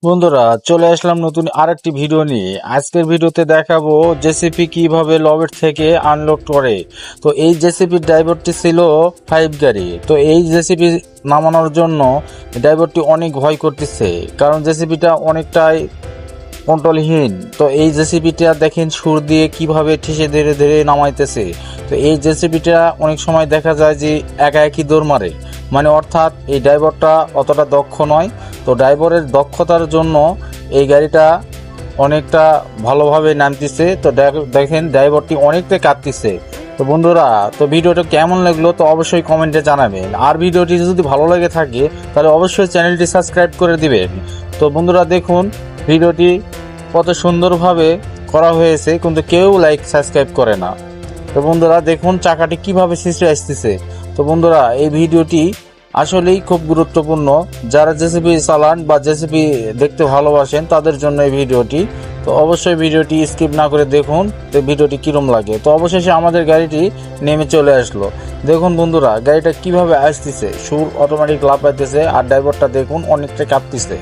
বন্ধুরা, চলে আসলাম নতুন আরেকটি ভিডিও নিয়ে। আজকের ভিডিওতে দেখাবো জেসিপি কিভাবে লবেট থেকে আনলোড করে। তো এই জেসিপির ড্রাইভারটি ছিল 5 গাড়ি। তো এই জেসিপি নামানোর জন্য ড্রাইভারটি অনেক ভয় করতেছে, কারণ জেসিপিটা অনেকটাই কন্ট্রোলহীন। তো এই জেসিপিটা দেখেন সুর দিয়ে কিভাবে ঠেসে ধীরে ধীরে নামাইতেছে। তো এই জেসিপিটা অনেক সময় দেখা যায় যে একা একই দৌড় মারে, মানে অর্থাৎ এই ড্রাইভারটা অতটা দক্ষ নয়। তো ড্রাইভারের দক্ষতার জন্য এই গাড়িটা অনেকটা ভালোভাবে নামতেছে। তো দেখেন ড্রাইভারটি অনেকটা কাঁদতেছে। তো বন্ধুরা, তো ভিডিওটা কেমন লাগলো তো অবশ্যই কমেন্টে জানাবেন। আর ভিডিওটি যদি ভালো লেগে থাকে তাহলে অবশ্যই চ্যানেলটি সাবস্ক্রাইব করে দিবেন। তো বন্ধুরা দেখুন ভিডিওটি কত সুন্দরভাবে করা হয়েছে, কিন্তু কেউ লাইক সাবস্ক্রাইব করে না। তো বন্ধুরা দেখুন চাকাটি কিভাবে ছিঁচড়ে আসতেছে। তো বন্ধুরা এই ভিডিওটি আসলেই খুব গুরুত্বপূর্ণ। যারা জেসিপি চালান বা জেসিপি দেখতে ভালোবাসেন তাদের জন্য এই ভিডিওটি। তো অবশ্যই ভিডিওটি স্কিপ না করে দেখুন তো ভিডিওটি কিরম লাগে। তো অবশেষে আমাদের গাড়িটি নেমে চলে আসলো। দেখুন বন্ধুরা গাড়িটা কিভাবে আসতেছে, সুর অটোমেটিক লাফাইতেছে, আর ড্রাইভারটা দেখুন অনেকটা কাঁপতেছে।